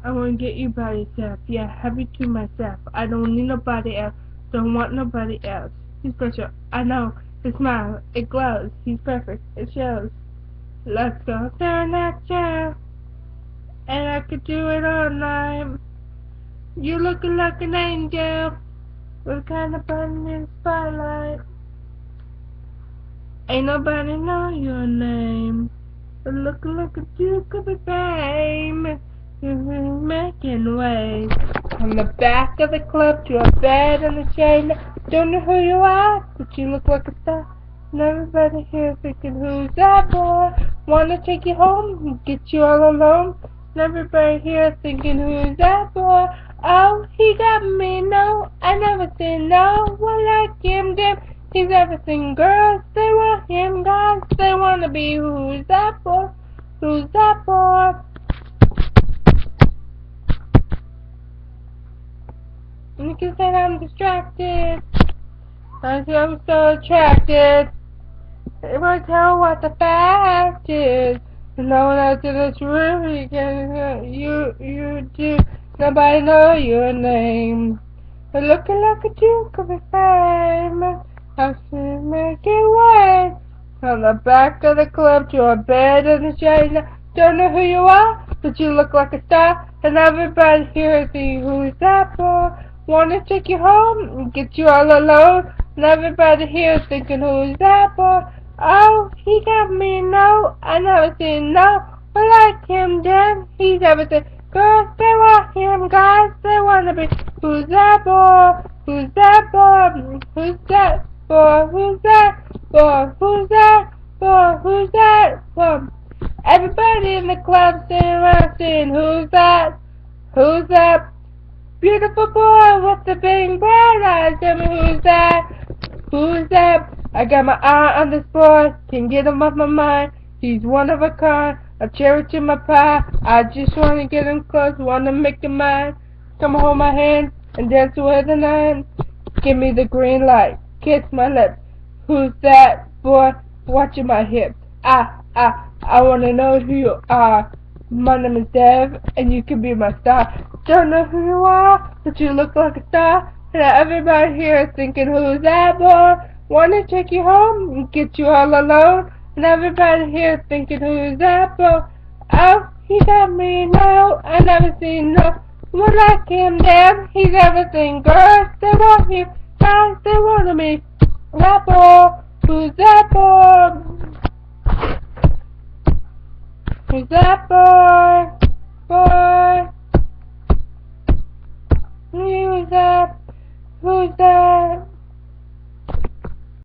I want to get you by yourself. Yeah, have you to myself. I don't need nobody else. Don't want nobody else. He's special. I know. His smile, it glows. He's perfect. It shows. Let's go turn that chair. And I could do it all night. You looking like an angel. With kind of fun in the spotlight. Ain't nobody know your name. But look at you, could be fame. You're making waves. From the back of the club to a bed in the chain. Don't know who you are, but you look like a star. And everybody here thinking, who's that boy? Wanna take you home, get you all alone. And everybody here thinking, who's that boy? Oh, he got me, no, I never said no. Well, like him, damn, he's everything. Girls, they want him, guys, they wanna be. Who's that boy? Who's that boy? And you can say I'm distracted. I'm so attracted. It won't tell what the fact is. No one else in this room you can you do. Nobody know your name. But looking like a Duke could be famous. I should make it way. From the back of the club to a bed in the shade. Don't know who you are, but you look like a star. And everybody here thinks, who's that boy? Wanna take you home and get you all alone. And everybody here thinking, who's that boy? Oh, he got me, no, I never seen no. I like him, then he's everything. Girls, they want him, guys, they wanna be. Who's that boy? Who's that boy? Who's that boy? Who's that boy? Who's that boy? Who's that boy? Everybody in the club sitting around saying, who's that? Who's that beautiful boy with the big brown eyes? Tell me who's that? Who's that? I got my eye on this boy, can't get him off my mind. He's one of a kind, a cherry to my pie. I just wanna get him close, wanna make him mine. Come hold my hand and dance away the night. Give me the green light, kiss my lips. Who's that boy watching my hips? I wanna know who you are. My name is Dev, and you can be my star. Don't know who you are, but you look like a star. And everybody here is thinking, who's that boy? Wanna take you home and get you all alone. And everybody here is thinking, who's that boy? Oh, he got me, no, I never seen no one like him, damn, he's everything. Girls, they want him, guys, they want me. That boy, who's that boy? Who's that boy? Boy? Who's that? Who's that?